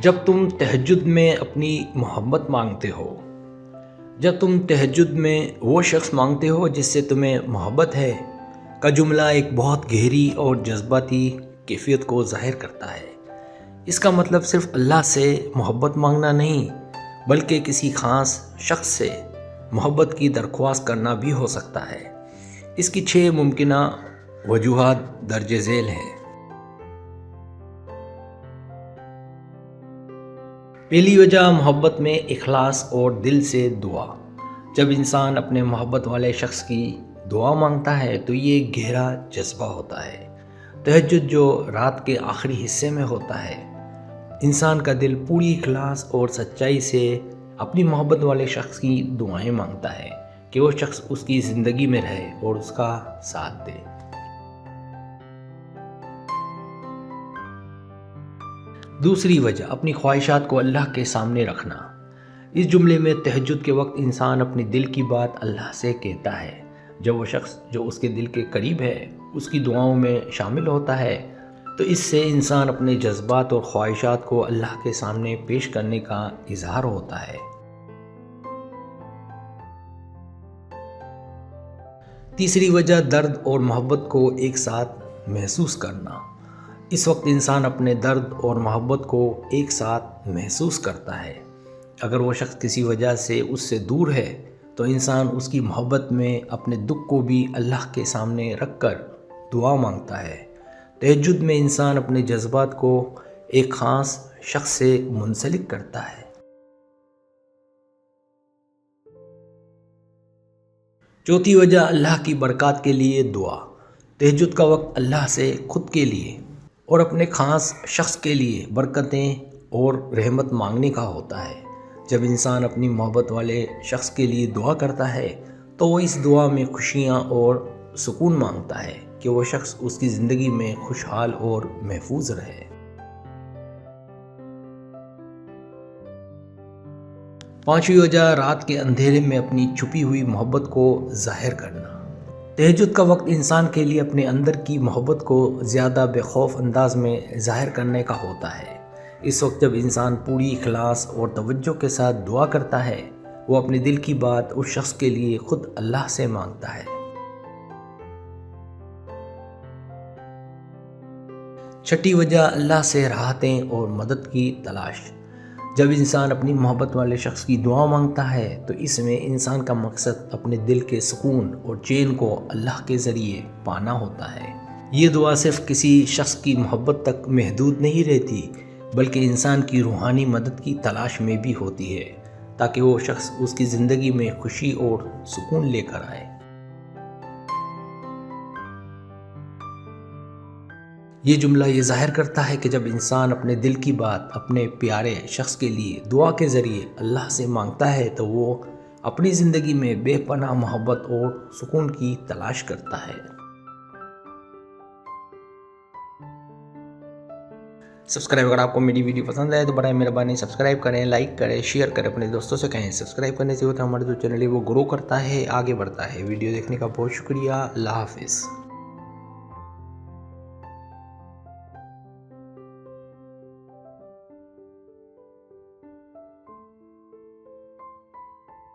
جب تم تہجد میں اپنی محبت مانگتے ہو، جب تم تہجد میں وہ شخص مانگتے ہو جس سے تمہیں محبت ہے کا جملہ ایک بہت گہری اور جذباتی کیفیت کو ظاہر کرتا ہے۔ اس کا مطلب صرف اللہ سے محبت مانگنا نہیں بلکہ کسی خاص شخص سے محبت کی درخواست کرنا بھی ہو سکتا ہے۔ اس کی 6 ممکنہ وجوہات درج ذیل ہیں۔ پہلی وجہ، محبت میں اخلاص اور دل سے دعا۔ جب انسان اپنے محبت والے شخص کی دعا مانگتا ہے تو یہ گہرا جذبہ ہوتا ہے۔ تہجد جو رات کے آخری حصے میں ہوتا ہے، انسان کا دل پوری اخلاص اور سچائی سے اپنی محبت والے شخص کی دعائیں مانگتا ہے کہ وہ شخص اس کی زندگی میں رہے اور اس کا ساتھ دے۔ دوسری وجہ، اپنی خواہشات کو اللہ کے سامنے رکھنا۔ اس جملے میں تہجد کے وقت انسان اپنی دل کی بات اللہ سے کہتا ہے۔ جب وہ شخص جو اس کے دل کے قریب ہے اس کی دعاؤں میں شامل ہوتا ہے تو اس سے انسان اپنے جذبات اور خواہشات کو اللہ کے سامنے پیش کرنے کا اظہار ہوتا ہے۔ تیسری وجہ، درد اور محبت کو ایک ساتھ محسوس کرنا۔ اس وقت انسان اپنے درد اور محبت کو ایک ساتھ محسوس کرتا ہے۔ اگر وہ شخص کسی وجہ سے اس سے دور ہے تو انسان اس کی محبت میں اپنے دکھ کو بھی اللہ کے سامنے رکھ کر دعا مانگتا ہے۔ تہجد میں انسان اپنے جذبات کو ایک خاص شخص سے منسلک کرتا ہے۔ چوتھی وجہ، اللہ کی برکات کے لیے دعا۔ تہجد کا وقت اللہ سے خود کے لیے اور اپنے خاص شخص کے لیے برکتیں اور رحمت مانگنے کا ہوتا ہے۔ جب انسان اپنی محبت والے شخص کے لیے دعا کرتا ہے تو وہ اس دعا میں خوشیاں اور سکون مانگتا ہے کہ وہ شخص اس کی زندگی میں خوشحال اور محفوظ رہے۔ پانچویں وجہ، رات کے اندھیرے میں اپنی چھپی ہوئی محبت کو ظاہر کرنا۔ تہجد کا وقت انسان کے لیے اپنے اندر کی محبت کو زیادہ بے خوف انداز میں ظاہر کرنے کا ہوتا ہے۔ اس وقت جب انسان پوری اخلاص اور توجہ کے ساتھ دعا کرتا ہے وہ اپنے دل کی بات اس شخص کے لیے خود اللہ سے مانگتا ہے۔ چھٹی وجہ، اللہ سے راحتیں اور مدد کی تلاش۔ جب انسان اپنی محبت والے شخص کی دعا مانگتا ہے تو اس میں انسان کا مقصد اپنے دل کے سکون اور چین کو اللہ کے ذریعے پانا ہوتا ہے۔ یہ دعا صرف کسی شخص کی محبت تک محدود نہیں رہتی بلکہ انسان کی روحانی مدد کی تلاش میں بھی ہوتی ہے تاکہ وہ شخص اس کی زندگی میں خوشی اور سکون لے کر آئے۔ یہ جملہ یہ ظاہر کرتا ہے کہ جب انسان اپنے دل کی بات اپنے پیارے شخص کے لیے دعا کے ذریعے اللہ سے مانگتا ہے تو وہ اپنی زندگی میں بے پناہ محبت اور سکون کی تلاش کرتا ہے۔ اگر آپ کو میری ویڈیو پسند آئے تو برائے مہربانی سبسکرائب کریں، لائک کریں، شیئر کریں، اپنے دوستوں سے کہیں۔ سبسکرائب کرنے سے ہوتا ہے ہمارا جو چینل ہے وہ گرو کرتا ہے، آگے بڑھتا ہے۔ ویڈیو دیکھنے کا بہت شکریہ۔ اللہ حافظ۔